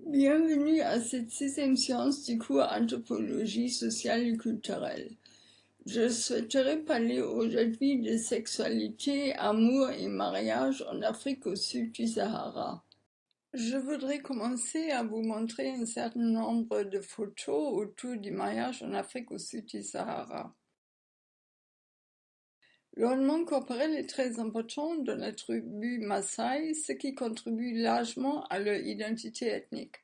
Bienvenue à cette sixième séance du cours Anthropologie sociale et culturelle. Je souhaiterais parler aujourd'hui de sexualité, amour et mariage en Afrique au sud du Sahara. Je voudrais commencer à vous montrer un certain nombre de photos autour du mariage en Afrique au sud du Sahara. L'ornement corporel est très important dans la tribu Maasai, ce qui contribue largement à leur identité ethnique.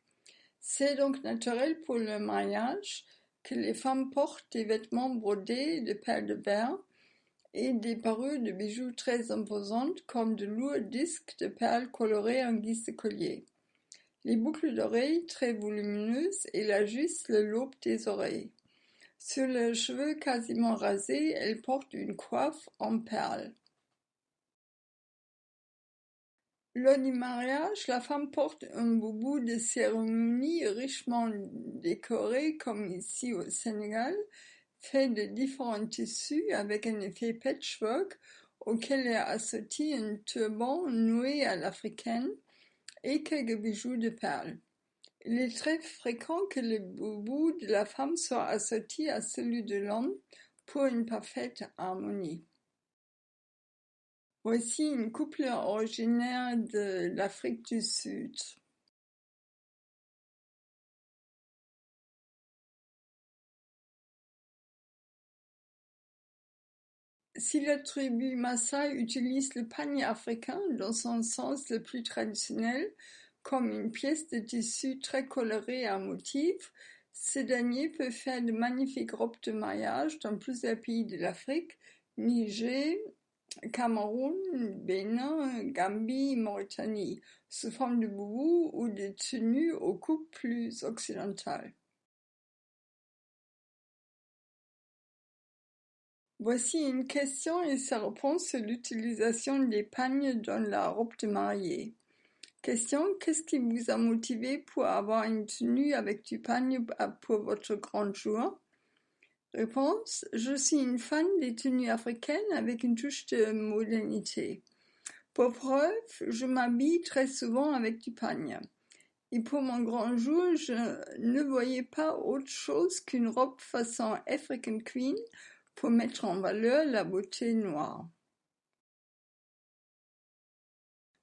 C'est donc naturel pour le mariage que les femmes portent des vêtements brodés de perles de verre et des parures de bijoux très imposantes comme de lourds disques de perles colorées en guise de collier. Les boucles d'oreilles très volumineuses élargissent le lobe des oreilles. Sur leurs cheveux quasiment rasés, elles portent une coiffe en perles. Lors du mariage, la femme porte un boubou de cérémonie richement décoré, comme ici au Sénégal, fait de différents tissus avec un effet patchwork auquel est assorti un turban noué à l'africaine et quelques bijoux de perles. Il est très fréquent que le boubou de la femme soit assorti à celui de l'homme pour une parfaite harmonie. Voici une couple originaire de l'Afrique du Sud. Si la tribu Maasai utilise le panier africain dans son sens le plus traditionnel, comme une pièce de tissu très colorée à motifs, ce dernier peut faire de magnifiques robes de mariage dans plusieurs pays de l'Afrique, Niger, Cameroun, Bénin, Gambie, Mauritanie, sous forme de boubou ou de tenues aux coupes plus occidentales. Voici une question et sa réponse sur l'utilisation des pagnes dans la robe de mariée. Question: qu'est-ce qui vous a motivé pour avoir une tenue avec du pagne pour votre grand jour? Réponse: je suis une fan des tenues africaines avec une touche de modernité. Pour preuve, je m'habille très souvent avec du pagne. Et pour mon grand jour, je ne voyais pas autre chose qu'une robe façon African Queen pour mettre en valeur la beauté noire.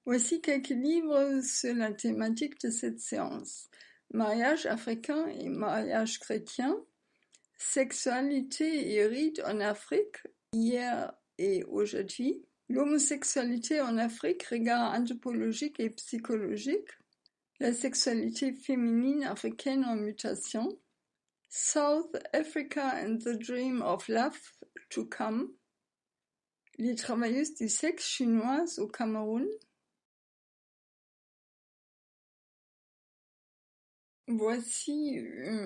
Voici quelques livres sur la thématique de cette séance. Mariage africain et mariage chrétien, sexualité et rite en Afrique, hier et aujourd'hui, l'homosexualité en Afrique, regard anthropologique et psychologique, la sexualité féminine africaine en mutation, South Africa and the Dream of Love to Come, les travailleuses du sexe chinoises au Cameroun. Voici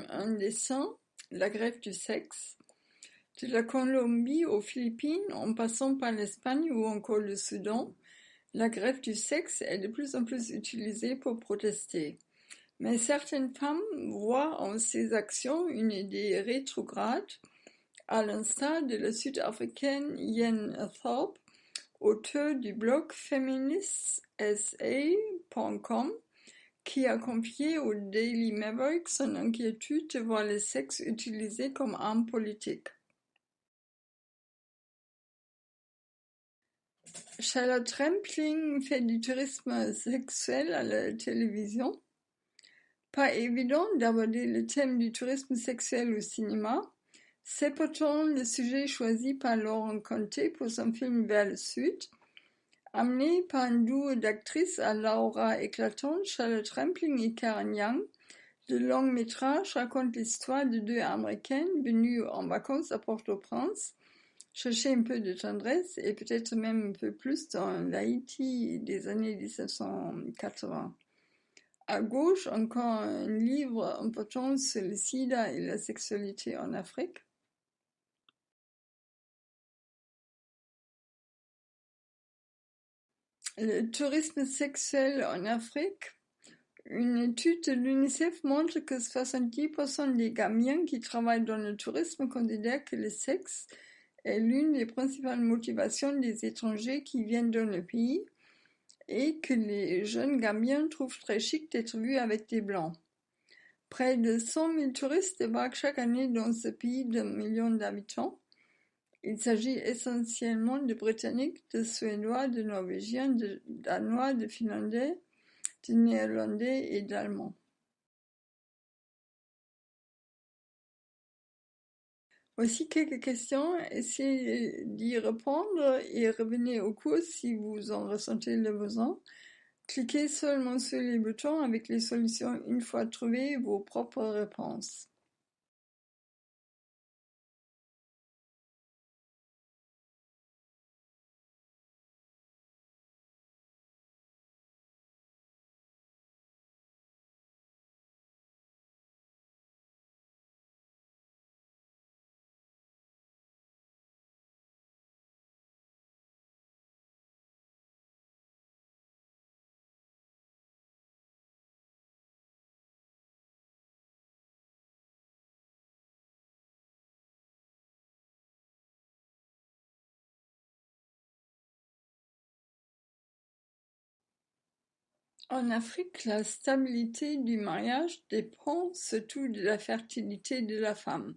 un dessin, la grève du sexe, de la Colombie aux Philippines, en passant par l'Espagne ou encore le Soudan. La grève du sexe est de plus en plus utilisée pour protester. Mais certaines femmes voient en ces actions une idée rétrograde, à l'instar de la Sud-Africaine Yen Thorpe, auteure du blog feministsa.com, qui a confié au Daily Maverick son inquiétude de voir le sexe utilisé comme arme politique. Charlotte Rampling fait du tourisme sexuel à la télévision. Pas évident d'aborder le thème du tourisme sexuel au cinéma. C'est pourtant le sujet choisi par Laurent Conté pour son film Vers le Sud. Amené par un duo d'actrices à l'aura éclatante, Charlotte Rampling et Karen Young, le long métrage raconte l'histoire de deux Américaines venues en vacances à Port-au-Prince, chercher un peu de tendresse et peut-être même un peu plus dans l'Haïti des années 1980. À gauche, encore un livre important sur le sida et la sexualité en Afrique. Le tourisme sexuel en Afrique. Une étude de l'UNICEF montre que 70% des Gambiens qui travaillent dans le tourisme considèrent que le sexe est l'une des principales motivations des étrangers qui viennent dans le pays et que les jeunes Gambiens trouvent très chic d'être vus avec des Blancs. Près de 100 000 touristes débarquent chaque année dans ce pays de millions d'habitants. Il s'agit essentiellement de Britanniques, de Suédois, de Norvégiens, de Danois, de Finlandais, de Néerlandais et d'Allemands. Voici quelques questions, essayez d'y répondre et revenez au cours si vous en ressentez le besoin. Cliquez seulement sur les boutons avec les solutions une fois trouvées vos propres réponses. En Afrique, la stabilité du mariage dépend surtout de la fertilité de la femme.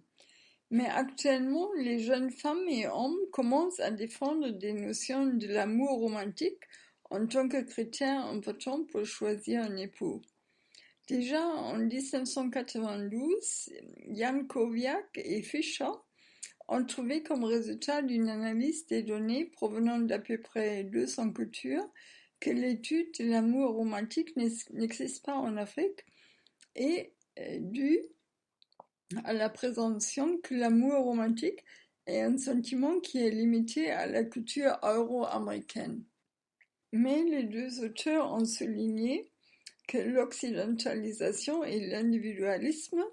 Mais actuellement, les jeunes femmes et hommes commencent à défendre des notions de l'amour romantique en tant que critère important pour choisir un époux. Déjà en 1992, Jan Kowiak et Fischer ont trouvé comme résultat d'une analyse des données provenant d'à peu près 200 cultures que l'étude de l'amour romantique n'existe pas en Afrique et due à la présomption que l'amour romantique est un sentiment qui est limité à la culture euro-américaine. Mais les deux auteurs ont souligné que l'occidentalisation et l'individualisme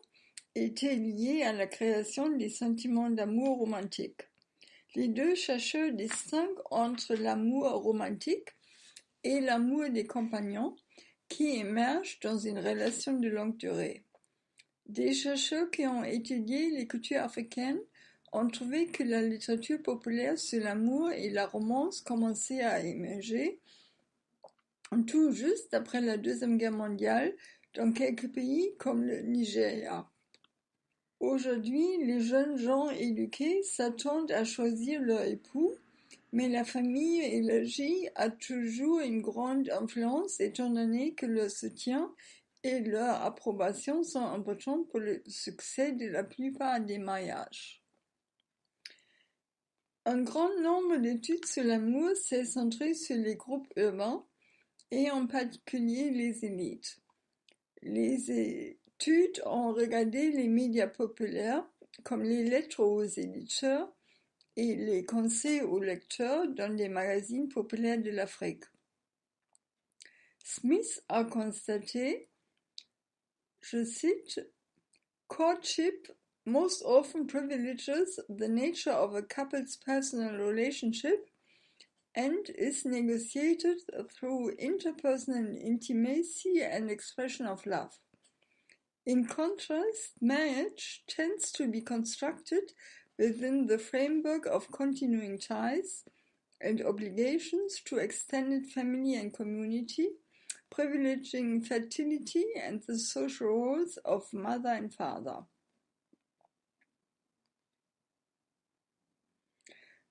étaient liés à la création des sentiments d'amour romantique. Les deux chercheurs distinguent entre l'amour romantique et l'amour des compagnons qui émergent dans une relation de longue durée. Des chercheurs qui ont étudié les cultures africaines ont trouvé que la littérature populaire sur l'amour et la romance commençait à émerger tout juste après la Deuxième Guerre mondiale dans quelques pays comme le Nigeria. Aujourd'hui, les jeunes gens éduqués s'attendent à choisir leur époux, mais la famille élargie a toujours une grande influence étant donné que leur soutien et leur approbation sont importants pour le succès de la plupart des mariages. Un grand nombre d'études sur l'amour s'est centré sur les groupes urbains et en particulier les élites. Les études ont regardé les médias populaires comme les lettres aux éditeurs et les conseils aux lecteurs dans les magazines populaires de l'Afrique. Smith a constaté, je cite, courtship most often privileges the nature of a couple's personal relationship and is negotiated through interpersonal intimacy and expression of love. In contrast, marriage tends to be constructed within the framework of continuing ties and obligations to extended family and community, privileging fertility and the social roles of mother and father.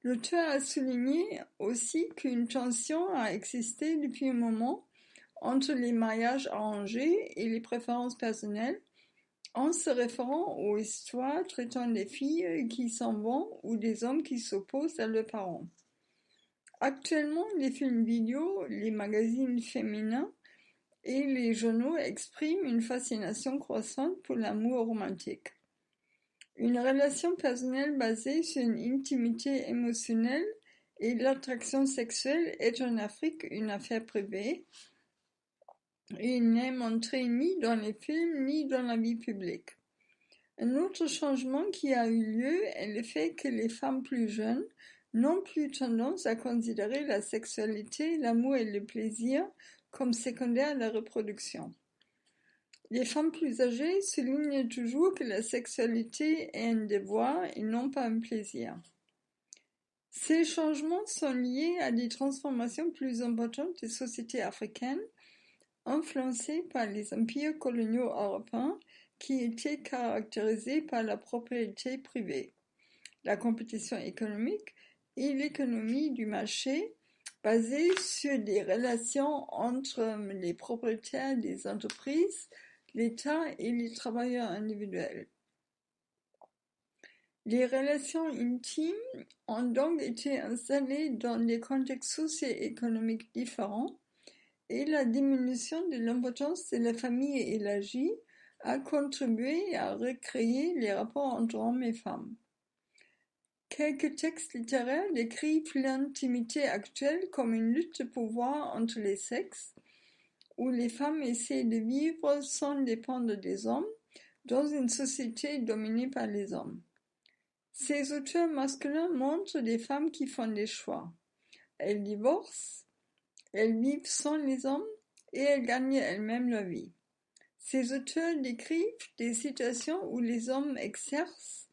L'auteur a souligné aussi qu'une tension a existé depuis un moment entre les mariages arrangés et les préférences personnelles, en se référant aux histoires traitant des filles qui s'en vont ou des hommes qui s'opposent à leurs parents. Actuellement, les films vidéo, les magazines féminins et les journaux expriment une fascination croissante pour l'amour romantique. Une relation personnelle basée sur une intimité émotionnelle et l'attraction sexuelle est en Afrique une affaire privée et n'est montrée ni dans les films ni dans la vie publique. Un autre changement qui a eu lieu est le fait que les femmes plus jeunes n'ont plus tendance à considérer la sexualité, l'amour et le plaisir comme secondaires à la reproduction. Les femmes plus âgées soulignent toujours que la sexualité est un devoir et non pas un plaisir. Ces changements sont liés à des transformations plus importantes des sociétés africaines, influencées par les empires coloniaux européens qui était caractérisée par la propriété privée, la compétition économique et l'économie du marché basée sur des relations entre les propriétaires des entreprises, l'État et les travailleurs individuels. Les relations intimes ont donc été installées dans des contextes socio-économiques différents et la diminution de l'importance de la famille élargie a contribué à recréer les rapports entre hommes et femmes. Quelques textes littéraires décrivent l'intimité actuelle comme une lutte de pouvoir entre les sexes, où les femmes essaient de vivre sans dépendre des hommes dans une société dominée par les hommes. Ces auteurs masculins montrent des femmes qui font des choix. Elles divorcent, elles vivent sans les hommes et elles gagnent elles-mêmes leur vie. Ces auteurs décrivent des situations où les hommes exercent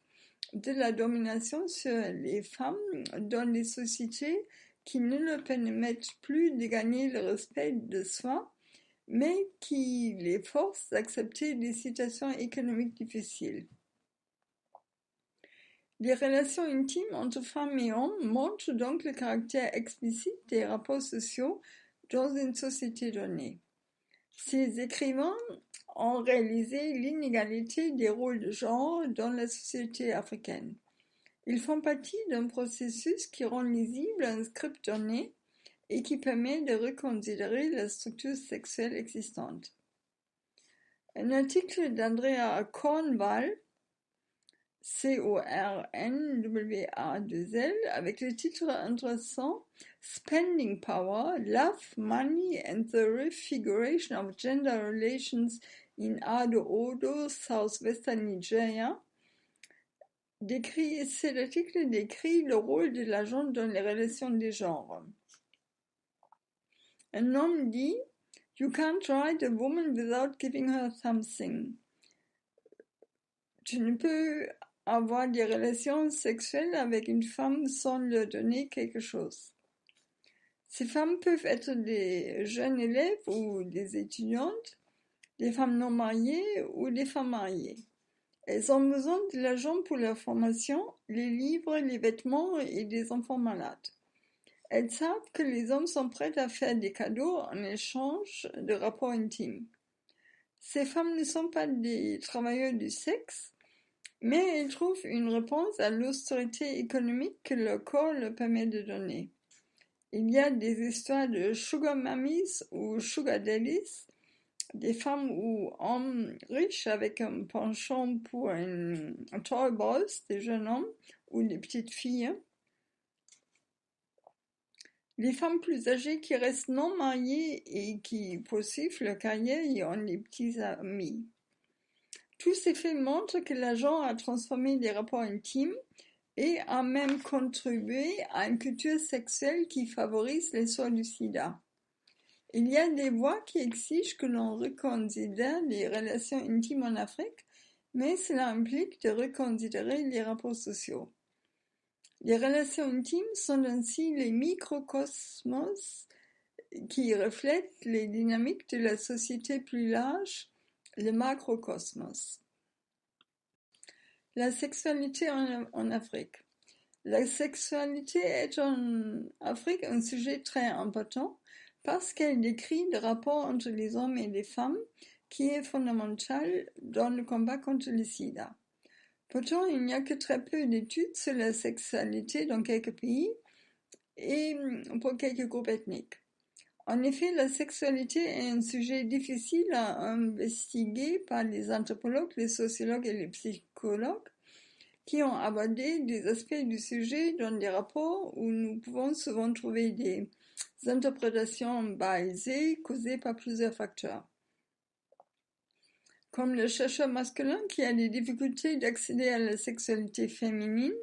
de la domination sur les femmes dans des sociétés qui ne leur permettent plus de gagner le respect de soi, mais qui les forcent d'accepter des situations économiques difficiles. Les relations intimes entre femmes et hommes montrent donc le caractère explicite des rapports sociaux dans une société donnée. Ces écrivains ont réalisé l'inégalité des rôles de genre dans la société africaine. Ils font partie d'un processus qui rend lisible un script donné et qui permet de reconsidérer la structure sexuelle existante. Un article d'Andrea Cornwall, C-O-R-N-W-A-2-L, avec le titre intéressant Spending Power, Love, Money and the Refiguration of Gender Relations in Ado-Odo, Southwestern Nigeria. Cet article décrit le rôle de l'agent dans les relations des genres. Un homme dit « You can't write a woman without giving her something ». Tu ne peux avoir des relations sexuelles avec une femme sans leur donner quelque chose. Ces femmes peuvent être des jeunes élèves ou des étudiantes, des femmes non mariées ou des femmes mariées. Elles ont besoin de l'argent pour leur formation, les livres, les vêtements et des enfants malades. Elles savent que les hommes sont prêts à faire des cadeaux en échange de rapports intimes. Ces femmes ne sont pas des travailleurs du sexe, mais elles trouvent une réponse à l'austérité économique que leur corps leur permet de donner. Il y a des histoires de sugar mummies ou sugar daddies, des femmes ou hommes riches avec un penchant pour un toy boys, des jeunes hommes ou des petites filles. Les femmes plus âgées qui restent non mariées et qui poursuivent leur carrière y ont des petits amis. Tous ces faits montrent que l'agent a transformé les rapports intimes et a même contribué à une culture sexuelle qui favorise l'essor du sida. Il y a des voix qui exigent que l'on reconsidère les relations intimes en Afrique, mais cela implique de reconsidérer les rapports sociaux. Les relations intimes sont ainsi les microcosmos qui reflètent les dynamiques de la société plus large, le macrocosmos. La sexualité en Afrique. La sexualité est en Afrique un sujet très important parce qu'elle décrit le rapport entre les hommes et les femmes qui est fondamental dans le combat contre le sida. Pourtant, il n'y a que très peu d'études sur la sexualité dans quelques pays et pour quelques groupes ethniques. En effet, la sexualité est un sujet difficile à investiguer par les anthropologues, les sociologues et les psychologues qui ont abordé des aspects du sujet dans des rapports où nous pouvons souvent trouver des interprétations biaisées causées par plusieurs facteurs. Comme le chercheur masculin qui a des difficultés d'accéder à la sexualité féminine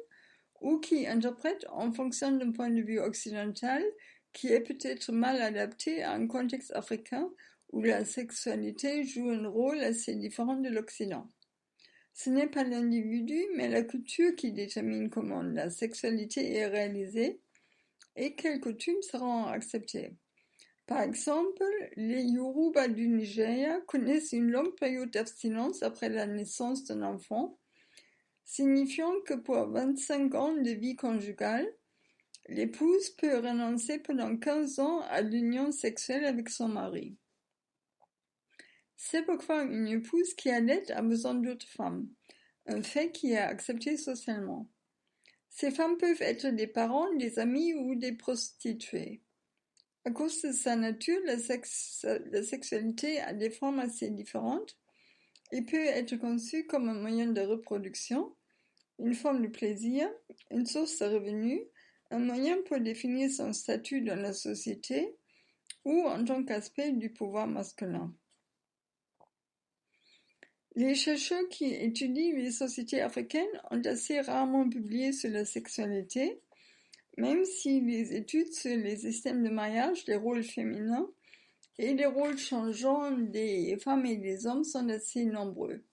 ou qui interprète en fonction d'un point de vue occidental qui est peut-être mal adapté à un contexte africain où la sexualité joue un rôle assez différent de l'Occident. Ce n'est pas l'individu, mais la culture qui détermine comment la sexualité est réalisée et quelles coutumes seront acceptées. Par exemple, les Yoruba du Nigeria connaissent une longue période d'abstinence après la naissance d'un enfant, signifiant que pour 25 ans de vie conjugale, l'épouse peut renoncer pendant 15 ans à l'union sexuelle avec son mari. C'est pourquoi une épouse qui allait a besoin d'autres femmes, un fait qui est accepté socialement. Ces femmes peuvent être des parents, des amis ou des prostituées. À cause de sa nature, la sexualité a des formes assez différentes et peut être conçue comme un moyen de reproduction, une forme de plaisir, une source de revenus, un moyen pour définir son statut dans la société ou en tant qu'aspect du pouvoir masculin. Les chercheurs qui étudient les sociétés africaines ont assez rarement publié sur la sexualité, même si les études sur les systèmes de mariage, les rôles féminins et les rôles changeants des femmes et des hommes sont assez nombreux.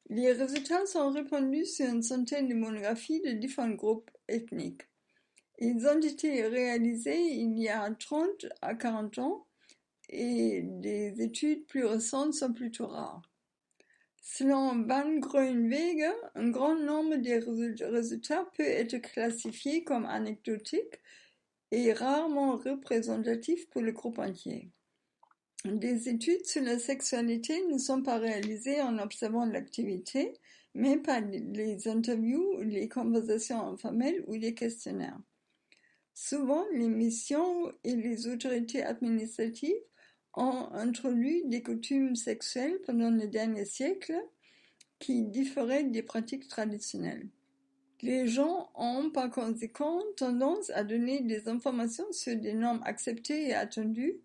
Les résultats sont répandus sur une centaine de monographies de différents groupes ethniques. Ils ont été réalisés il y a 30 à 40 ans et des études plus récentes sont plutôt rares. Selon Van Groenewegen, un grand nombre des résultats peut être classifié comme anecdotique et rarement représentatif pour le groupe entier. Des études sur la sexualité ne sont pas réalisées en observant l'activité, mais par les interviews, les conversations informelles ou les questionnaires. Souvent, les missions et les autorités administratives ont introduit des coutumes sexuelles pendant le dernier siècle qui différaient des pratiques traditionnelles. Les gens ont par conséquent tendance à donner des informations sur des normes acceptées et attendues,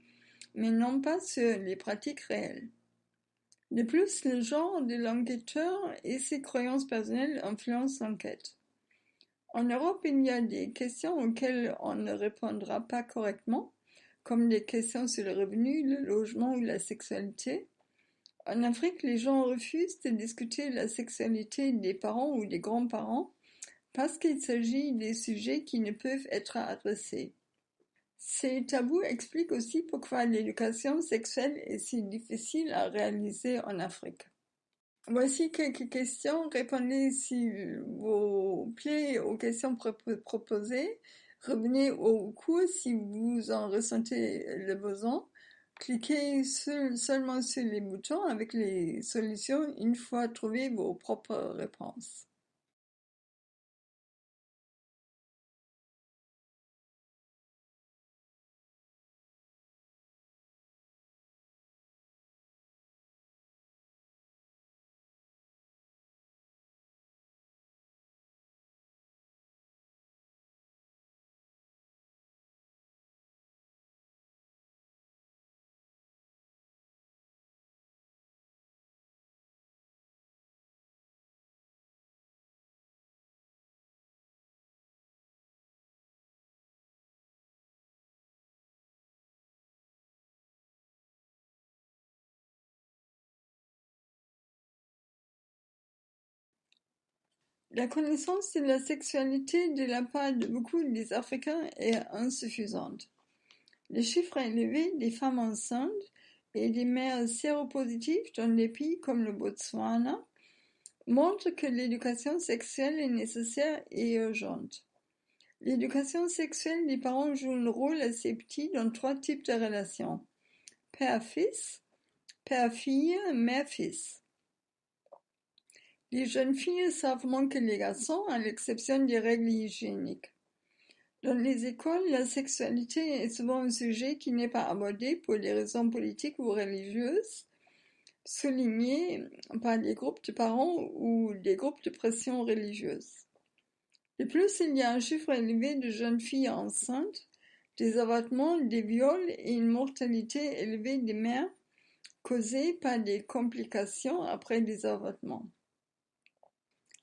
mais non pas sur les pratiques réelles. De plus, le genre de l'enquêteur et ses croyances personnelles influencent l'enquête. En Europe, il y a des questions auxquelles on ne répondra pas correctement, comme des questions sur le revenu, le logement ou la sexualité. En Afrique, les gens refusent de discuter la sexualité des parents ou des grands-parents parce qu'il s'agit des sujets qui ne peuvent être adressés. Ces tabous expliquent aussi pourquoi l'éducation sexuelle est si difficile à réaliser en Afrique. Voici quelques questions. Répondez s'il vous plaît aux questions proposées. Revenez au cours si vous en ressentez le besoin. Cliquez seulement sur les boutons avec les solutions une fois trouvées vos propres réponses. La connaissance de la sexualité de la part de beaucoup des Africains est insuffisante. Les chiffres élevés des femmes enceintes et des mères séropositives dans des pays comme le Botswana montrent que l'éducation sexuelle est nécessaire et urgente. L'éducation sexuelle des parents joue un rôle assez petit dans 3 types de relations: père-fils, père-fille, mère-fils. Les jeunes filles savent moins que les garçons, à l'exception des règles hygiéniques. Dans les écoles, la sexualité est souvent un sujet qui n'est pas abordé pour des raisons politiques ou religieuses, souligné par des groupes de parents ou des groupes de pression religieuse. De plus, il y a un chiffre élevé de jeunes filles enceintes, des avortements, des viols et une mortalité élevée des mères causée par des complications après des avortements.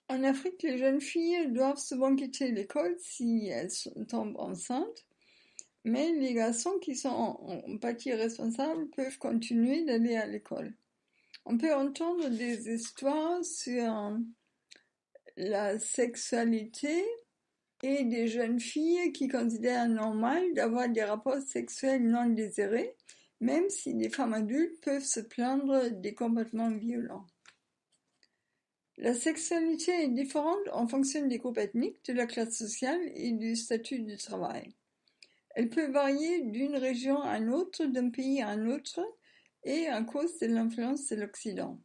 En Afrique, les jeunes filles doivent souvent quitter l'école si elles tombent enceintes, mais les garçons qui sont en partie responsables peuvent continuer d'aller à l'école. On peut entendre des histoires sur la sexualité et des jeunes filles qui considèrent normal d'avoir des rapports sexuels non désirés, même si des femmes adultes peuvent se plaindre des comportements violents. La sexualité est différente en fonction des groupes ethniques, de la classe sociale et du statut du travail. Elle peut varier d'une région à une autre, d'un pays à un autre, et à cause de l'influence de l'Occident.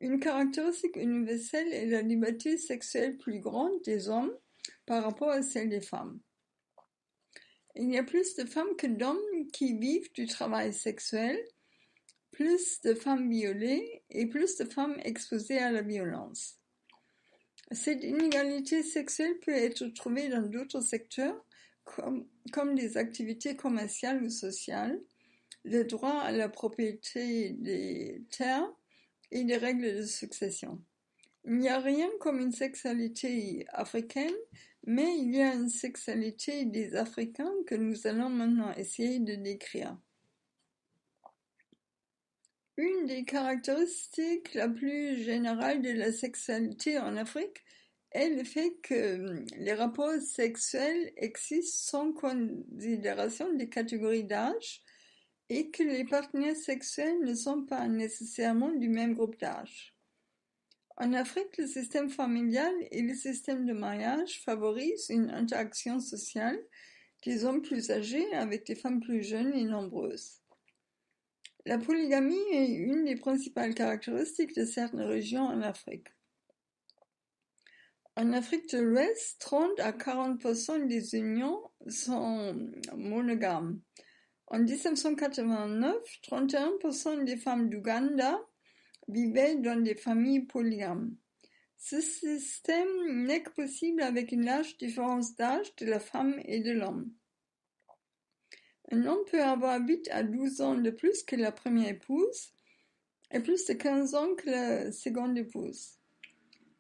Une caractéristique universelle est la liberté sexuelle plus grande des hommes par rapport à celle des femmes. Il y a plus de femmes que d'hommes qui vivent du travail sexuel, plus de femmes violées et plus de femmes exposées à la violence. Cette inégalité sexuelle peut être trouvée dans d'autres secteurs, comme les activités commerciales ou sociales, le droit à la propriété des terres et les règles de succession. Il n'y a rien comme une sexualité africaine, mais il y a une sexualité des Africains que nous allons maintenant essayer de décrire. Une des caractéristiques la plus générale de la sexualité en Afrique est le fait que les rapports sexuels existent sans considération des catégories d'âge et que les partenaires sexuels ne sont pas nécessairement du même groupe d'âge. En Afrique, le système familial et le système de mariage favorisent une interaction sociale des hommes plus âgés avec des femmes plus jeunes et nombreuses. La polygamie est une des principales caractéristiques de certaines régions en Afrique. En Afrique de l'Ouest, 30 à 40% des unions sont monogames. En 1989, 31% des femmes d'Ouganda vivaient dans des familles polygames. Ce système n'est que possible avec une large différence d'âge de la femme et de l'homme. Un homme peut avoir 8 à 12 ans de plus que la première épouse et plus de 15 ans que la seconde épouse.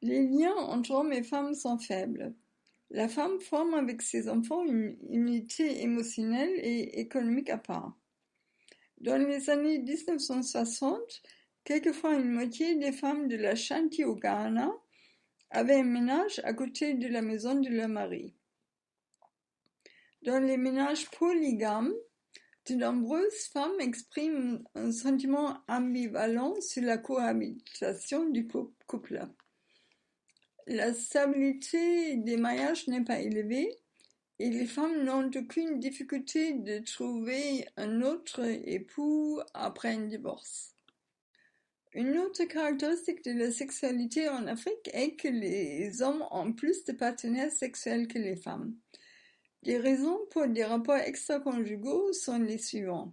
Les liens entre hommes et femmes sont faibles. La femme forme avec ses enfants une unité émotionnelle et économique à part. Dans les années 1960, quelquefois une moitié des femmes de l'Ashanti au Ghana avaient un ménage à côté de la maison de leur mari. Dans les ménages polygames, de nombreuses femmes expriment un sentiment ambivalent sur la cohabitation du couple. La stabilité des mariages n'est pas élevée et les femmes n'ont aucune difficulté de trouver un autre époux après un divorce. Une autre caractéristique de la sexualité en Afrique est que les hommes ont plus de partenaires sexuels que les femmes. Les raisons pour des rapports extra-conjugaux sont les suivants.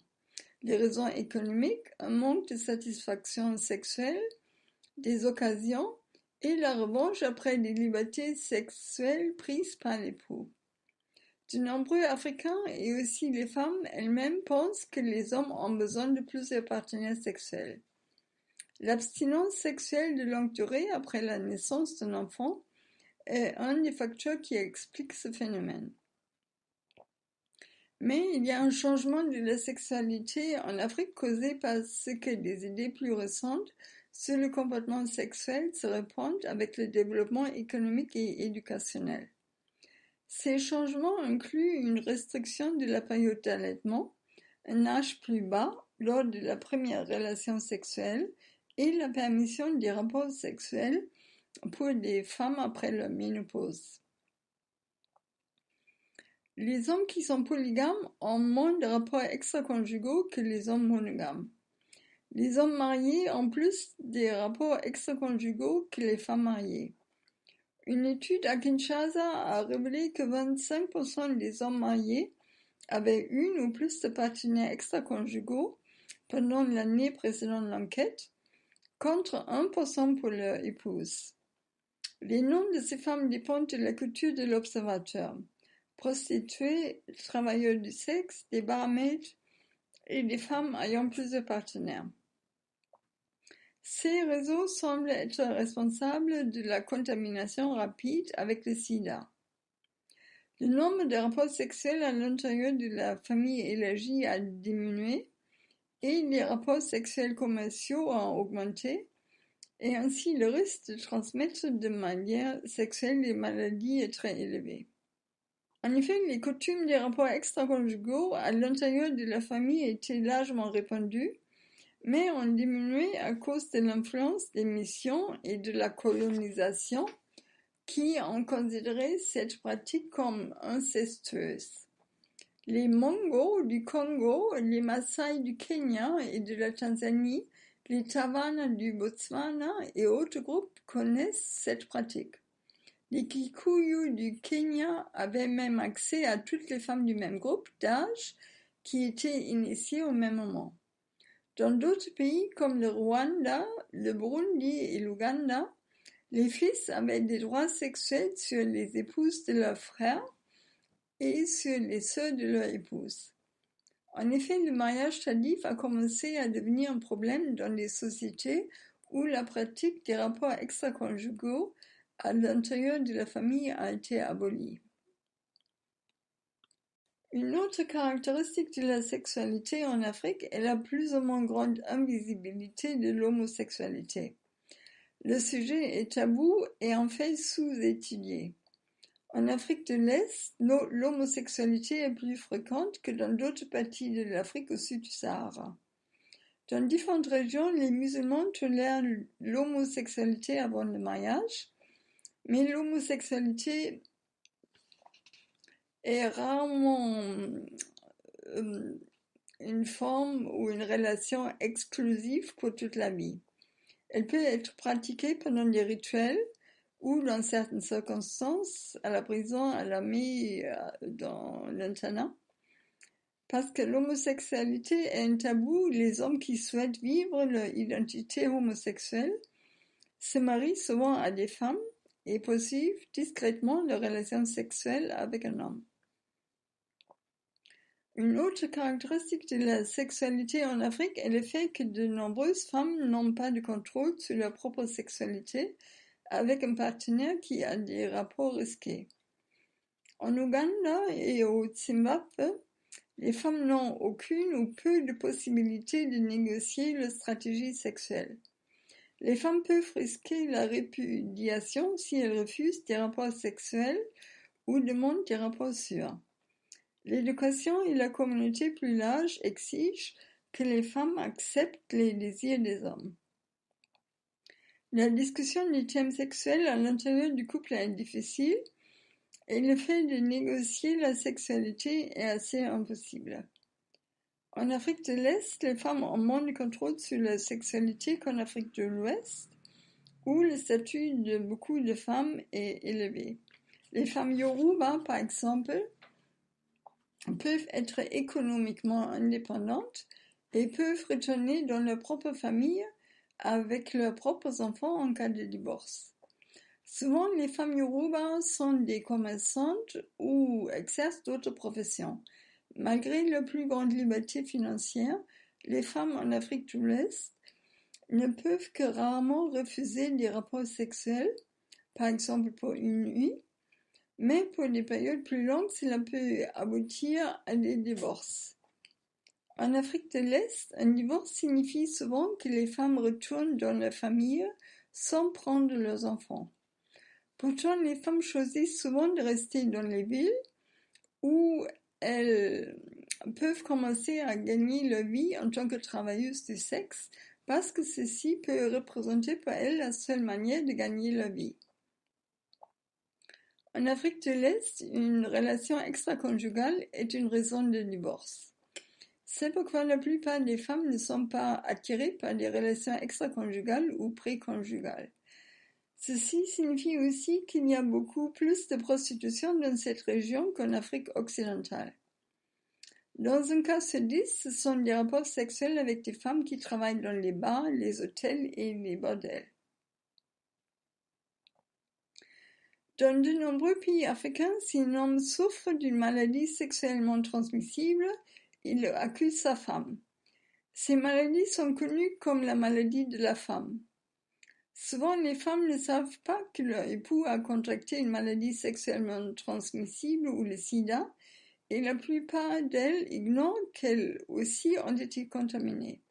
Les raisons économiques, un manque de satisfaction sexuelle, des occasions et la revanche après des libertés sexuelles prises par l'époux. De nombreux Africains et aussi les femmes elles-mêmes pensent que les hommes ont besoin de plusieurs partenaires sexuels. L'abstinence sexuelle de longue durée après la naissance d'un enfant est un des facteurs qui explique ce phénomène. Mais il y a un changement de la sexualité en Afrique causé par ce que des idées plus récentes sur le comportement sexuel se répandent avec le développement économique et éducationnel. Ces changements incluent une restriction de la période d'allaitement, un âge plus bas lors de la première relation sexuelle et la permission des rapports sexuels pour des femmes après leur ménopause. Les hommes qui sont polygames ont moins de rapports extra-conjugaux que les hommes monogames. Les hommes mariés ont plus de rapports extra-conjugaux que les femmes mariées. Une étude à Kinshasa a révélé que 25% des hommes mariés avaient une ou plus de partenaires extra-conjugaux pendant l'année précédant l'enquête, contre 1% pour leur épouse. Les noms de ces femmes dépendent de la culture de l'observateur. Prostituées, travailleurs du sexe, des barmaids et des femmes ayant plusieurs partenaires. Ces réseaux semblent être responsables de la contamination rapide avec le sida. Le nombre de rapports sexuels à l'intérieur de la famille élargie a diminué et les rapports sexuels commerciaux ont augmenté et ainsi le risque de transmettre de manière sexuelle les maladies est très élevé. En effet, les coutumes des rapports extra-conjugaux à l'intérieur de la famille étaient largement répandues, mais ont diminué à cause de l'influence des missions et de la colonisation qui ont considéré cette pratique comme incestueuse. Les Mongos du Congo, les Maasai du Kenya et de la Tanzanie, les Tavana du Botswana et autres groupes connaissent cette pratique. Les Kikuyu du Kenya avaient même accès à toutes les femmes du même groupe d'âge qui étaient initiées au même moment. Dans d'autres pays comme le Rwanda, le Burundi et l'Ouganda, les fils avaient des droits sexuels sur les épouses de leurs frères et sur les sœurs de leur épouse. En effet, le mariage tardif a commencé à devenir un problème dans les sociétés où la pratique des rapports extra-conjugaux à l'intérieur de la famille a été abolie. Une autre caractéristique de la sexualité en Afrique est la plus ou moins grande invisibilité de l'homosexualité. Le sujet est tabou et en fait sous-étudié. En Afrique de l'Est, l'homosexualité est plus fréquente que dans d'autres parties de l'Afrique au sud du Sahara. Dans différentes régions, les musulmans tolèrent l'homosexualité avant le mariage, mais l'homosexualité est rarement une forme ou une relation exclusive pour toute la vie. Elle peut être pratiquée pendant des rituels ou dans certaines circonstances, à la prison, à l'armée, dans l'internat. Parce que l'homosexualité est un tabou, les hommes qui souhaitent vivre leur identité homosexuelle se marient souvent à des femmes et poursuivent discrètement leur relation sexuelle avec un homme. Une autre caractéristique de la sexualité en Afrique est le fait que de nombreuses femmes n'ont pas de contrôle sur leur propre sexualité avec un partenaire qui a des rapports risqués. En Ouganda et au Zimbabwe, les femmes n'ont aucune ou peu de possibilités de négocier leur stratégie sexuelle. Les femmes peuvent risquer la répudiation si elles refusent des rapports sexuels ou demandent des rapports sûrs. L'éducation et la communauté plus large exigent que les femmes acceptent les désirs des hommes. La discussion des thèmes sexuels à l'intérieur du couple est difficile et le fait de négocier la sexualité est assez impossible. En Afrique de l'Est, les femmes ont moins de contrôle sur la sexualité qu'en Afrique de l'Ouest, où le statut de beaucoup de femmes est élevé. Les femmes Yoruba, par exemple, peuvent être économiquement indépendantes et peuvent retourner dans leur propre famille avec leurs propres enfants en cas de divorce. Souvent, les femmes Yoruba sont des commerçantes ou exercent d'autres professions. Malgré leur plus grande liberté financière, les femmes en Afrique de l'Ouest ne peuvent que rarement refuser des rapports sexuels, par exemple pour une nuit, mais pour des périodes plus longues, cela peut aboutir à des divorces. En Afrique de l'Est, un divorce signifie souvent que les femmes retournent dans leur famille sans prendre leurs enfants. Pourtant, les femmes choisissent souvent de rester dans les villes où elles peuvent commencer à gagner leur vie en tant que travailleuses du sexe parce que ceci peut représenter pour elles la seule manière de gagner leur vie. En Afrique de l'Est, une relation extra-conjugale est une raison de divorce. C'est pourquoi la plupart des femmes ne sont pas attirées par des relations extra-conjugales ou préconjugales. Ceci signifie aussi qu'il y a beaucoup plus de prostitution dans cette région qu'en Afrique occidentale. Dans un cas sur 10, ce sont des rapports sexuels avec des femmes qui travaillent dans les bars, les hôtels et les bordels. Dans de nombreux pays africains, si un homme souffre d'une maladie sexuellement transmissible, il accuse sa femme. Ces maladies sont connues comme la maladie de la femme. Souvent, les femmes ne savent pas que leur époux a contracté une maladie sexuellement transmissible ou le sida, et la plupart d'elles ignorent qu'elles aussi ont été contaminées.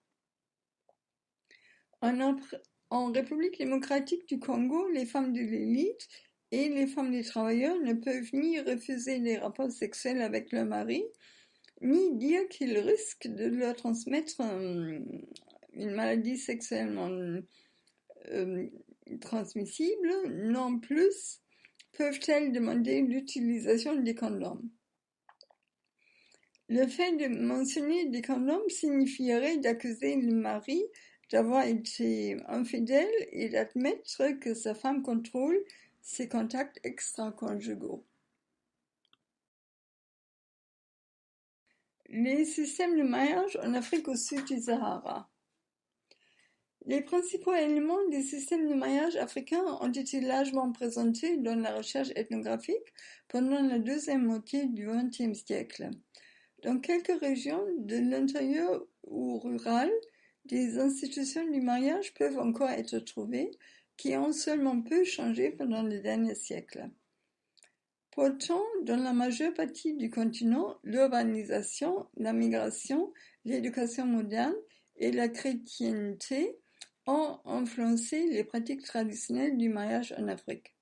En République démocratique du Congo, les femmes de l'élite et les femmes des travailleurs ne peuvent ni refuser des rapports sexuels avec leur mari, ni dire qu'ils risquent de leur transmettre une maladie sexuellement euh, transmissible. Non plus peuvent-elles demander l'utilisation des condoms. Le fait de mentionner des condoms signifierait d'accuser le mari d'avoir été infidèle et d'admettre que sa femme contrôle ses contacts extra-conjugaux. Les systèmes de mariage en Afrique au sud du Sahara. Les principaux éléments des systèmes de mariage africains ont été largement présentés dans la recherche ethnographique pendant la deuxième moitié du XXe siècle. Dans quelques régions de l'intérieur ou rural, des institutions du mariage peuvent encore être trouvées, qui ont seulement peu changé pendant les derniers siècles. Pourtant, dans la majeure partie du continent, l'urbanisation, la migration, l'éducation moderne et la chrétienté ont influencé les pratiques traditionnelles du mariage en Afrique.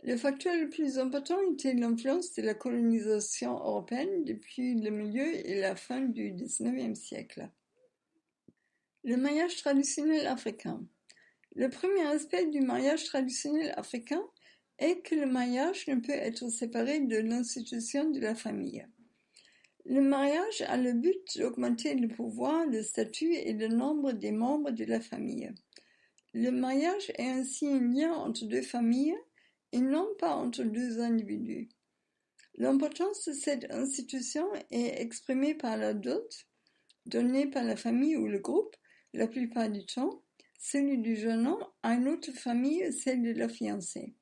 Le facteur le plus important était l'influence de la colonisation européenne depuis le milieu et la fin du XIXe siècle. Le mariage traditionnel africain. Le premier aspect du mariage traditionnel africain est que le mariage ne peut être séparé de l'institution de la famille. Le mariage a le but d'augmenter le pouvoir, le statut et le nombre des membres de la famille. Le mariage est ainsi un lien entre deux familles et non pas entre deux individus. L'importance de cette institution est exprimée par la dot, donnée par la famille ou le groupe, la plupart du temps, celui du jeune homme à une autre famille, celle de la fiancée.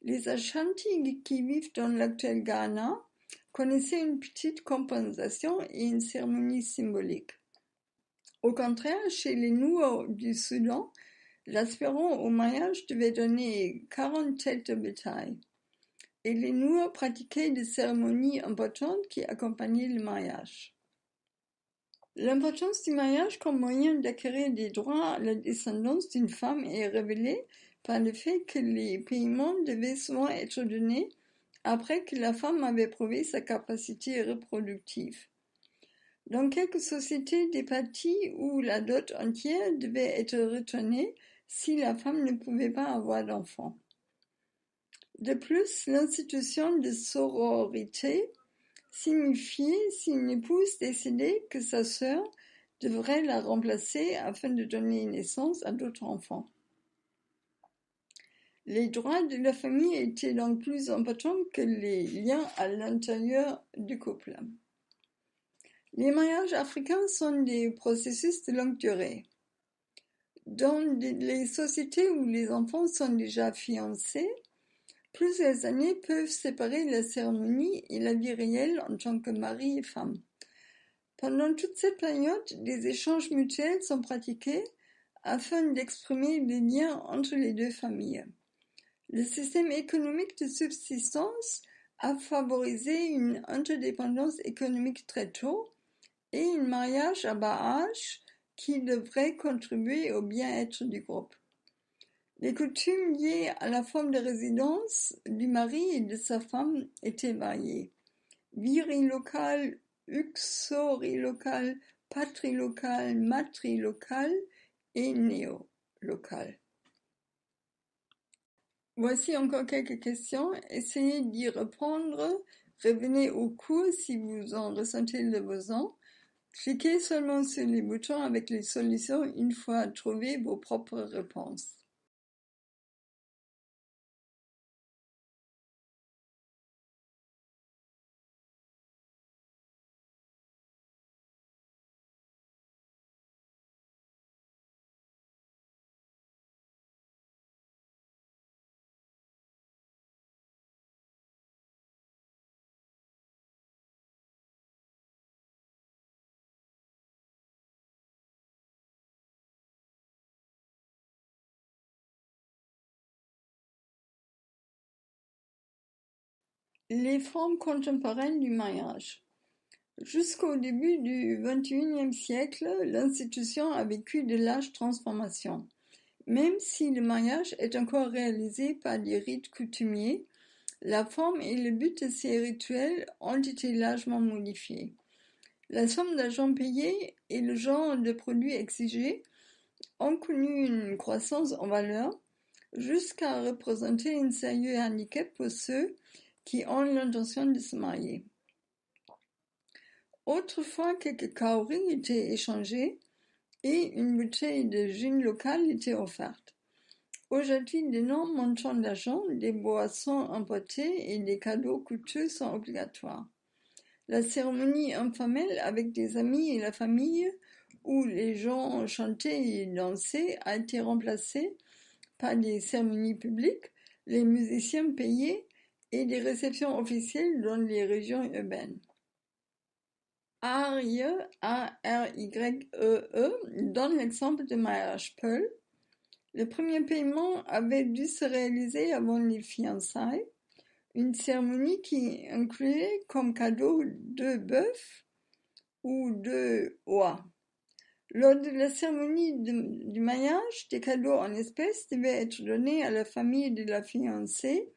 Les Ashanti qui vivent dans l'actuel Ghana connaissaient une petite compensation et une cérémonie symbolique. Au contraire, chez les Nuer du Soudan, l'aspirant au mariage devait donner 40 têtes de bétail. Et les Nuer pratiquaient des cérémonies importantes qui accompagnaient le mariage. L'importance du mariage comme moyen d'acquérir des droits à la descendance d'une femme est révélée par le fait que les paiements devaient souvent être donnés après que la femme avait prouvé sa capacité reproductive. Dans quelques sociétés des parties où la dot entière devait être retournée si la femme ne pouvait pas avoir d'enfant. De plus, l'institution de sororité signifiait, si une épouse décidait, que sa sœur devrait la remplacer afin de donner naissance à d'autres enfants. Les droits de la famille étaient donc plus importants que les liens à l'intérieur du couple. Les mariages africains sont des processus de longue durée. Dans les sociétés où les enfants sont déjà fiancés, plusieurs années peuvent séparer la cérémonie et la vie réelle en tant que mari et femme. Pendant toute cette période, des échanges mutuels sont pratiqués afin d'exprimer les liens entre les deux familles. Le système économique de subsistance a favorisé une interdépendance économique très tôt et un mariage à bas âge qui devrait contribuer au bien-être du groupe. Les coutumes liées à la forme de résidence du mari et de sa femme étaient variées. Virilocale, uxorilocale, patrilocale, matrilocale et néolocale. Voici encore quelques questions. Essayez d'y répondre. Revenez au cours si vous en ressentez le besoin. Cliquez seulement sur les boutons avec les solutions une fois trouvé vos propres réponses. Les formes contemporaines du mariage. Jusqu'au début du XXIe siècle, l'institution a vécu de larges transformations. Même si le mariage est encore réalisé par des rites coutumiers, la forme et le but de ces rituels ont été largement modifiés. La somme d'argent payée et le genre de produits exigés ont connu une croissance en valeur jusqu'à représenter un sérieux handicap pour ceux qui ont l'intention de se marier. Autrefois, quelques cowries étaient échangés et une bouteille de gin local était offerte. Aujourd'hui, d'énormes montants d'argent, des boissons importées et des cadeaux coûteux sont obligatoires. La cérémonie informelle avec des amis et la famille, où les gens chantaient et dansaient, a été remplacée par des cérémonies publiques, les musiciens payés et des réceptions officielles dans les régions urbaines. Arye, A-R-Y-E-E, donne l'exemple de mariage Peul. Le premier paiement avait dû se réaliser avant les fiançailles, une cérémonie qui incluait comme cadeau 2 bœufs ou 2 oies. Lors de la cérémonie du mariage, des cadeaux en espèces devaient être donnés à la famille de la fiancée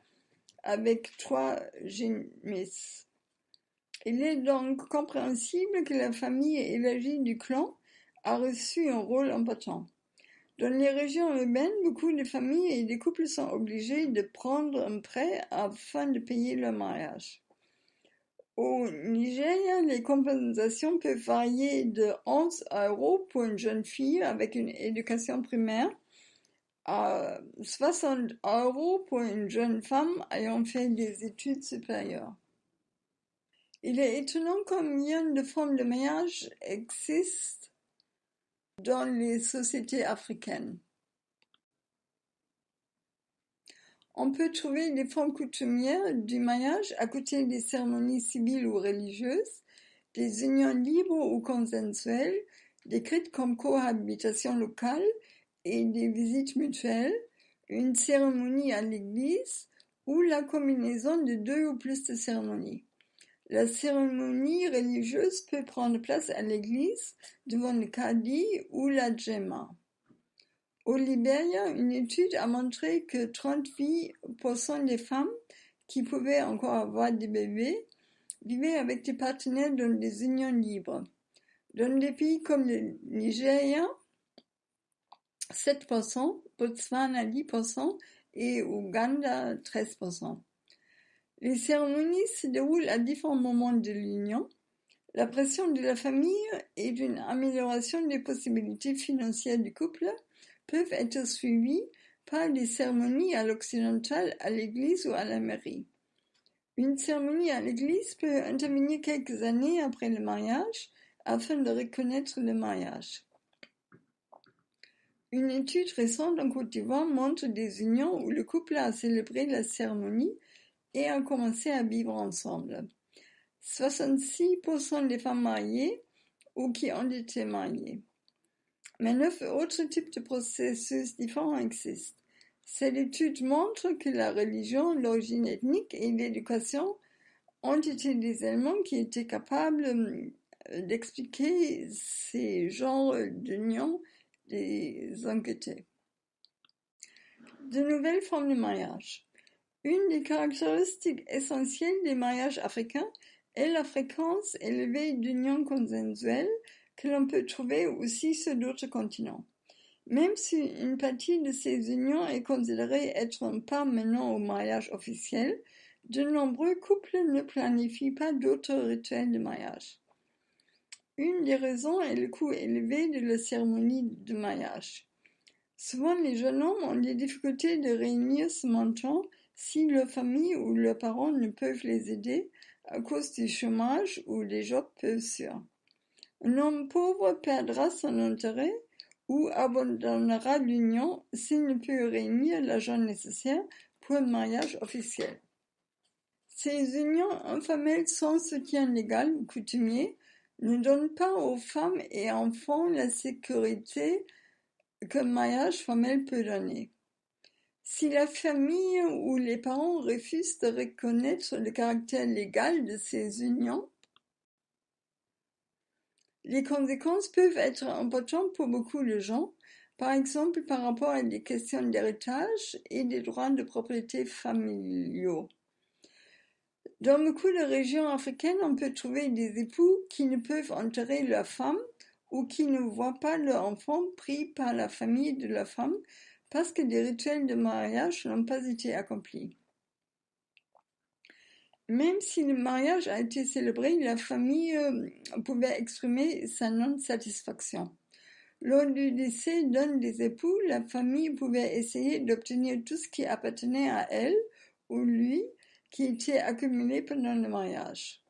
avec 3 gémisses. Il est donc compréhensible que la famille élargie du clan a reçu un rôle important. Dans les régions urbaines, beaucoup de familles et de couples sont obligés de prendre un prêt afin de payer leur mariage. Au Nigeria, les compensations peuvent varier de 11 € pour une jeune fille avec une éducation primaire à 60 € pour une jeune femme ayant fait des études supérieures. Il est étonnant combien de formes de mariage existent dans les sociétés africaines. On peut trouver les formes coutumières du mariage à côté des cérémonies civiles ou religieuses, des unions libres ou consensuelles, décrites comme cohabitation locale et des visites mutuelles, une cérémonie à l'église ou la combinaison de 2 ou plus de cérémonies. La cérémonie religieuse peut prendre place à l'église, devant le cadi ou la djemma. Au Libéria, une étude a montré que 38% des femmes qui pouvaient encore avoir des bébés vivaient avec des partenaires dans des unions libres. Dans des pays comme le Nigeria, 7%, Botswana 10% et Ouganda 13%. Les cérémonies se déroulent à différents moments de l'union. La pression de la famille et d'une amélioration des possibilités financières du couple peuvent être suivies par des cérémonies à l'occidental, à l'église ou à la mairie. Une cérémonie à l'église peut intervenir quelques années après le mariage afin de reconnaître le mariage. Une étude récente en Côte d'Ivoire montre des unions où le couple a célébré la cérémonie et a commencé à vivre ensemble. 66% des femmes mariées ou qui ont été mariées. Mais 9 autres types de processus différents existent. Cette étude montre que la religion, l'origine ethnique et l'éducation ont été des éléments qui étaient capables d'expliquer ces genres d'unions des enquêtés. De nouvelles formes de mariage. Une des caractéristiques essentielles des mariages africains est la fréquence élevée d'unions consensuelles que l'on peut trouver aussi sur d'autres continents. Même si une partie de ces unions est considérée être un pas menant au mariage officiel, de nombreux couples ne planifient pas d'autres rituels de mariage. Une des raisons est le coût élevé de la cérémonie de mariage. Souvent, les jeunes hommes ont des difficultés de réunir ce montant si leur famille ou leurs parents ne peuvent les aider à cause du chômage ou des jobs peu sûrs. Un homme pauvre perdra son intérêt ou abandonnera l'union s'il ne peut réunir l'argent nécessaire pour un mariage officiel. Ces unions informelles sans soutien légal ou coutumier ne donnent pas aux femmes et enfants la sécurité qu'un mariage formel peut donner. Si la famille ou les parents refusent de reconnaître le caractère légal de ces unions, les conséquences peuvent être importantes pour beaucoup de gens, par exemple par rapport à des questions d'héritage et des droits de propriété familiaux. Dans beaucoup de régions africaines, on peut trouver des époux qui ne peuvent enterrer leur femme ou qui ne voient pas leur enfant pris par la famille de leur femme parce que des rituels de mariage n'ont pas été accomplis. Même si le mariage a été célébré, la famille pouvait exprimer sa non-satisfaction. Lors du décès d'un des époux, la famille pouvait essayer d'obtenir tout ce qui appartenait à elle ou lui, qui était accumulé pendant le mariage.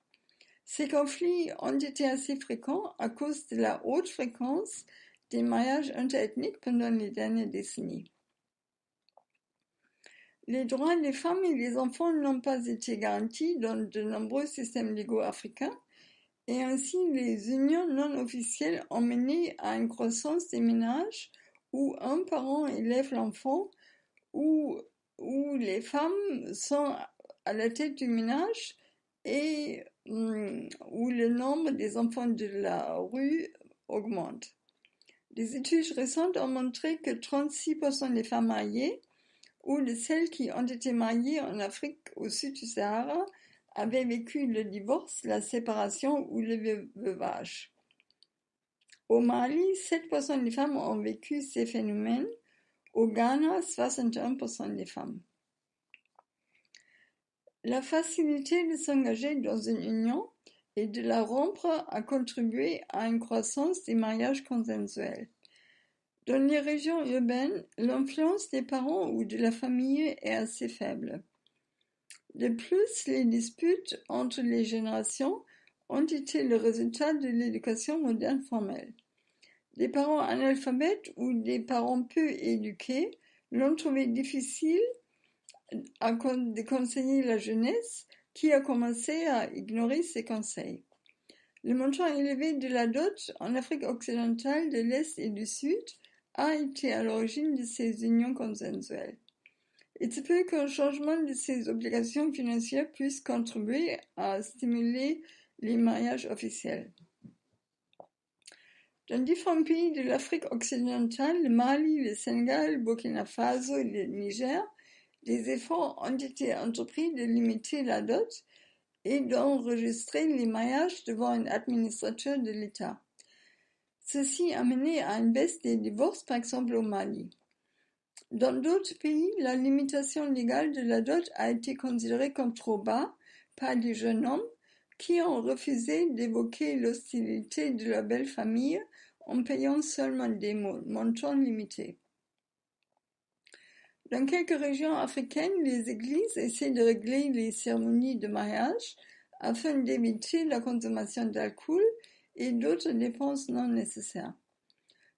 Ces conflits ont été assez fréquents à cause de la haute fréquence des mariages interethniques pendant les dernières décennies. Les droits des femmes et des enfants n'ont pas été garantis dans de nombreux systèmes légaux africains, et ainsi les unions non officielles ont mené à une croissance des ménages où un parent élève l'enfant, où les femmes sont à la tête du ménage et où le nombre des enfants de la rue augmente. Des études récentes ont montré que 36% des femmes mariées ou de celles qui ont été mariées en Afrique au sud du Sahara avaient vécu le divorce, la séparation ou le veuvage. Au Mali, 7% des femmes ont vécu ces phénomènes. Au Ghana, 61% des femmes. La facilité de s'engager dans une union et de la rompre a contribué à une croissance des mariages consensuels. Dans les régions urbaines, l'influence des parents ou de la famille est assez faible. De plus, les disputes entre les générations ont été le résultat de l'éducation moderne formelle. Des parents analphabètes ou des parents peu éduqués l'ont trouvé difficile de conseiller la jeunesse qui a commencé à ignorer ces conseils. Le montant élevé de la dot en Afrique occidentale, de l'Est et du Sud a été à l'origine de ces unions consensuelles. Il se peut qu'un changement de ces obligations financières puisse contribuer à stimuler les mariages officiels. Dans différents pays de l'Afrique occidentale, le Mali, le Sénégal, le Burkina Faso et le Niger, des efforts ont été entrepris de limiter la dot et d'enregistrer les mariages devant un administrateur de l'État. Ceci a mené à une baisse des divorces, par exemple au Mali. Dans d'autres pays, la limitation légale de la dot a été considérée comme trop bas par des jeunes hommes qui ont refusé d'évoquer l'hostilité de leur belle famille en payant seulement des montants limités. Dans quelques régions africaines, les églises essaient de régler les cérémonies de mariage afin d'éviter la consommation d'alcool et d'autres dépenses non nécessaires.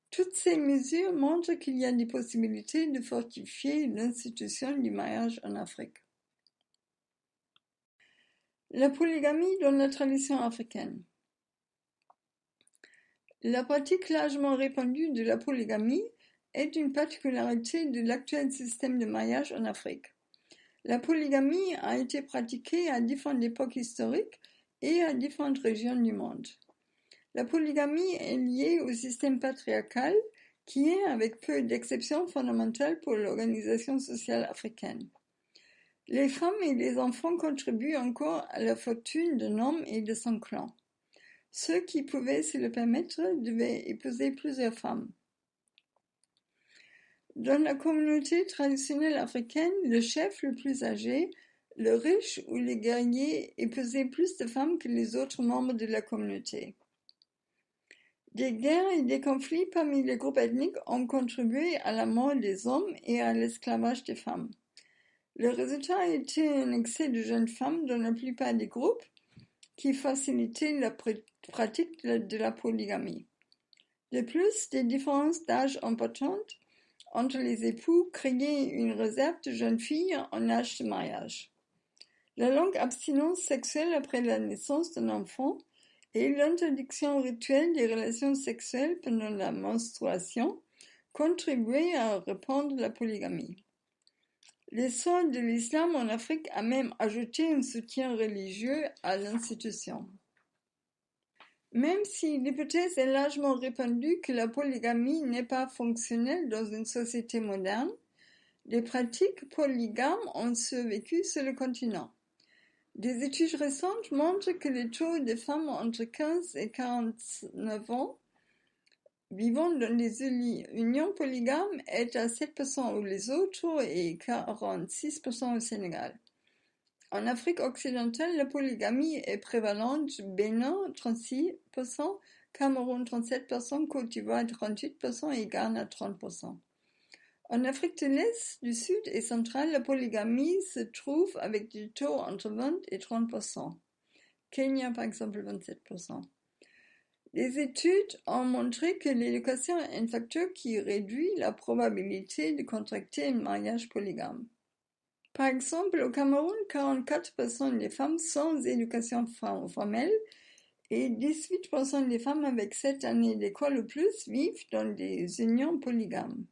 Toutes ces mesures montrent qu'il y a des possibilités de fortifier l'institution du mariage en Afrique. La polygamie dans la tradition africaine. La pratique largement répandue de la polygamie est une particularité de l'actuel système de mariage en Afrique. La polygamie a été pratiquée à différentes époques historiques et à différentes régions du monde. La polygamie est liée au système patriarcal qui est, avec peu d'exceptions, fondamental pour l'organisation sociale africaine. Les femmes et les enfants contribuent encore à la fortune d'un homme et de son clan. Ceux qui pouvaient se le permettre devaient épouser plusieurs femmes. Dans la communauté traditionnelle africaine, le chef le plus âgé, le riche ou le guerrier épousaient plus de femmes que les autres membres de la communauté. Des guerres et des conflits parmi les groupes ethniques ont contribué à la mort des hommes et à l'esclavage des femmes. Le résultat a été un excès de jeunes femmes dans la plupart des groupes qui facilitait la pratique de la polygamie. De plus, des différences d'âge importantes entre les époux créaient une réserve de jeunes filles en âge de mariage. La longue abstinence sexuelle après la naissance d'un enfant et l'interdiction rituelle des relations sexuelles pendant la menstruation contribuaient à répandre la polygamie. L'essor de l'islam en Afrique a même ajouté un soutien religieux à l'institution. Même si l'hypothèse est largement répandue que la polygamie n'est pas fonctionnelle dans une société moderne, des pratiques polygames ont survécu sur le continent. Des études récentes montrent que le taux de femmes entre 15 et 49 ans vivant dans des unions polygames est à 7% au Lesotho et 46% au Sénégal. En Afrique occidentale, la polygamie est prévalente: Bénin 36%, Cameroun 37%, Côte d'Ivoire 38% et Ghana 30%. En Afrique de l'Est, du Sud et centrale, la polygamie se trouve avec des taux entre 20 et 30%. Kenya par exemple 27%. Les études ont montré que l'éducation est un facteur qui réduit la probabilité de contracter un mariage polygame. Par exemple, au Cameroun, 44% des femmes sans éducation formelle et 18% des femmes avec 7 années d'école ou plus vivent dans des unions polygames.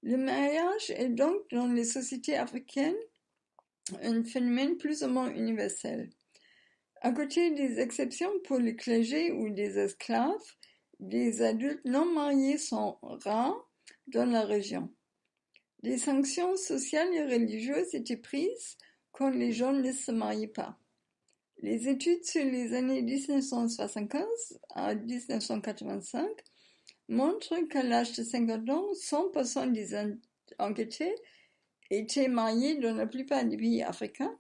Le mariage est donc dans les sociétés africaines un phénomène plus ou moins universel. À côté des exceptions pour le clergé ou des esclaves, des adultes non mariés sont rares dans la région. Des sanctions sociales et religieuses étaient prises quand les gens ne se mariaient pas. Les études sur les années 1975 à 1985 montrent qu'à l'âge de 50 ans, 100% des enquêtés étaient mariés dans la plupart des pays africains,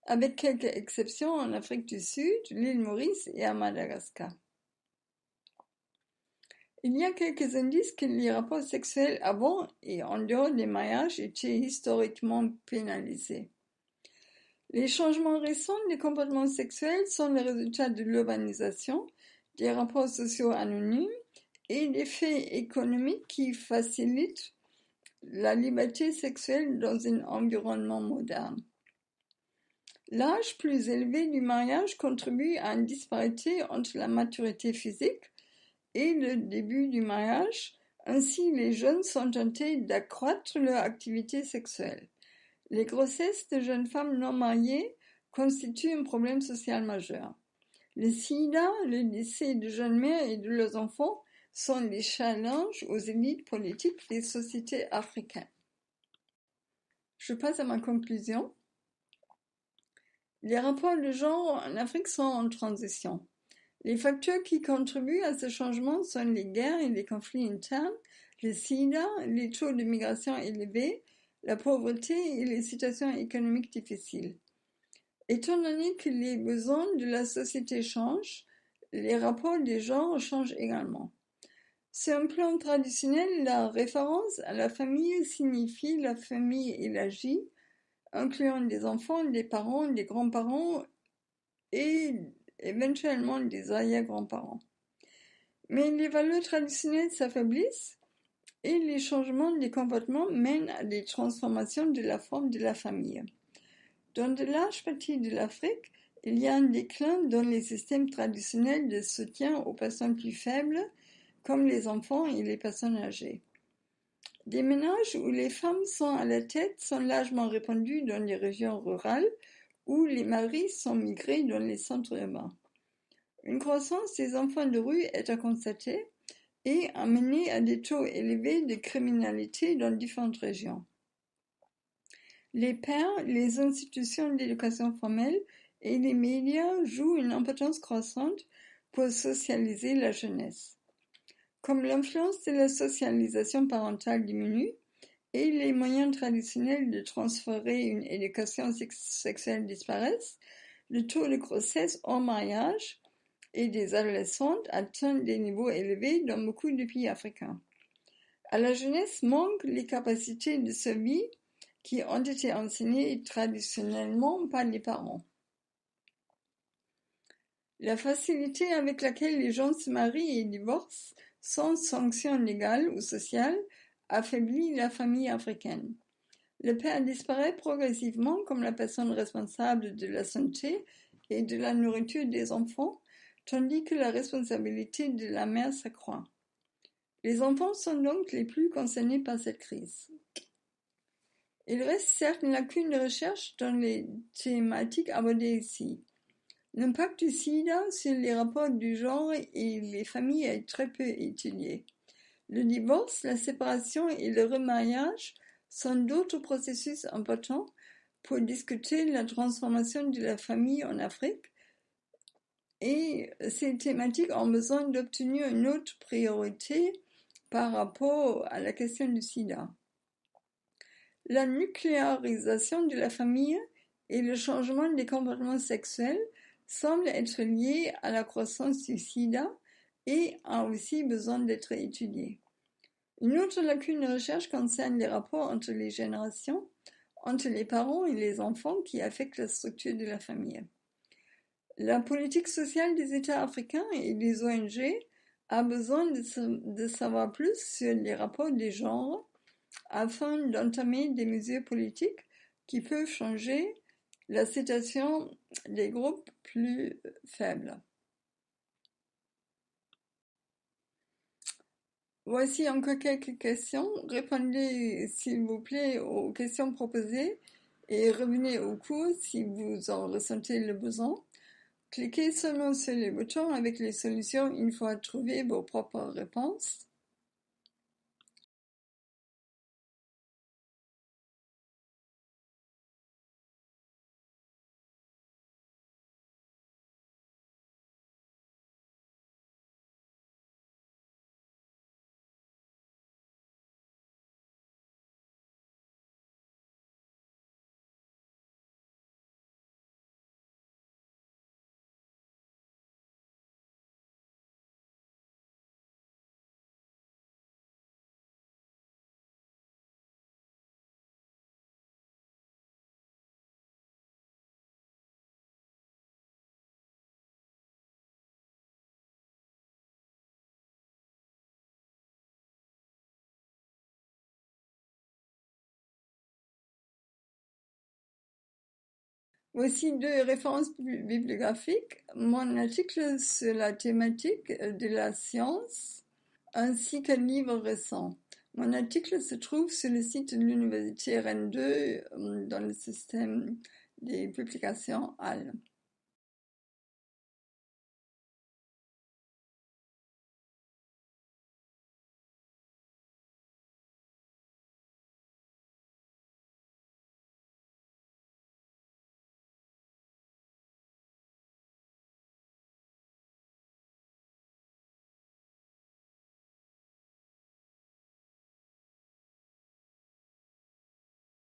avec quelques exceptions en Afrique du Sud, l'île Maurice et à Madagascar. Il y a quelques indices que les rapports sexuels avant et en dehors des mariages étaient historiquement pénalisés. Les changements récents des comportements sexuels sont le résultat de l'urbanisation, des rapports sociaux anonymes et des faits économiques qui facilitent la liberté sexuelle dans un environnement moderne. L'âge plus élevé du mariage contribue à une disparité entre la maturité physique et le début du mariage. Ainsi, les jeunes sont tentés d'accroître leur activité sexuelle. Les grossesses de jeunes femmes non mariées constituent un problème social majeur. Le sida, le décès de jeunes mères et de leurs enfants sont des challenges aux élites politiques des sociétés africaines. Je passe à ma conclusion. Les rapports de genre en Afrique sont en transition. Les facteurs qui contribuent à ce changement sont les guerres et les conflits internes, le sida, les taux de migration élevés, la pauvreté et les situations économiques difficiles. Étant donné que les besoins de la société changent, les rapports des genres changent également. Sur un plan traditionnel, la référence à la famille signifie la famille élargie, incluant des enfants, des parents, des grands-parents et éventuellement des arrière-grands-parents. Mais les valeurs traditionnelles s'affaiblissent et les changements des comportements mènent à des transformations de la forme de la famille. Dans de larges parties de l'Afrique, il y a un déclin dans les systèmes traditionnels de soutien aux personnes plus faibles, comme les enfants et les personnes âgées. Des ménages où les femmes sont à la tête sont largement répandus dans les régions rurales, où les maris sont migrés dans les centres urbains. Une croissance des enfants de rue est à constater et a mené à des taux élevés de criminalité dans différentes régions. Les pères, les institutions d'éducation formelle et les médias jouent une importance croissante pour socialiser la jeunesse. Comme l'influence de la socialisation parentale diminue et les moyens traditionnels de transférer une éducation sexuelle disparaissent, le taux de grossesse hors mariage et des adolescentes atteint des niveaux élevés dans beaucoup de pays africains. À la jeunesse manquent les capacités de survie qui ont été enseignées traditionnellement par les parents. La facilité avec laquelle les gens se marient et divorcent sans sanction légale ou sociale affaiblit la famille africaine. Le père disparaît progressivement comme la personne responsable de la santé et de la nourriture des enfants, tandis que la responsabilité de la mère s'accroît. Les enfants sont donc les plus concernés par cette crise. Il reste certes une lacune de recherche dans les thématiques abordées ici. L'impact du sida sur les rapports du genre et les familles est très peu étudié. Le divorce, la séparation et le remariage sont d'autres processus importants pour discuter la transformation de la famille en Afrique, et ces thématiques ont besoin d'obtenir une autre priorité par rapport à la question du sida. La nucléarisation de la famille et le changement des comportements sexuels semblent être liés à la croissance du sida et a aussi besoin d'être étudié. Une autre lacune de recherche concerne les rapports entre les générations, entre les parents et les enfants qui affectent la structure de la famille. La politique sociale des États africains et des ONG a besoin de savoir plus sur les rapports des genres afin d'entamer des mesures politiques qui peuvent changer la situation des groupes plus faibles. Voici encore quelques questions. Répondez s'il vous plaît aux questions proposées et revenez au cours si vous en ressentez le besoin. Cliquez seulement sur les boutons avec les solutions une fois trouvé vos propres réponses. Voici deux références bibliographiques. Mon article sur la thématique de la science, ainsi qu'un livre récent. Mon article se trouve sur le site de l'université Rennes 2 dans le système des publications HAL.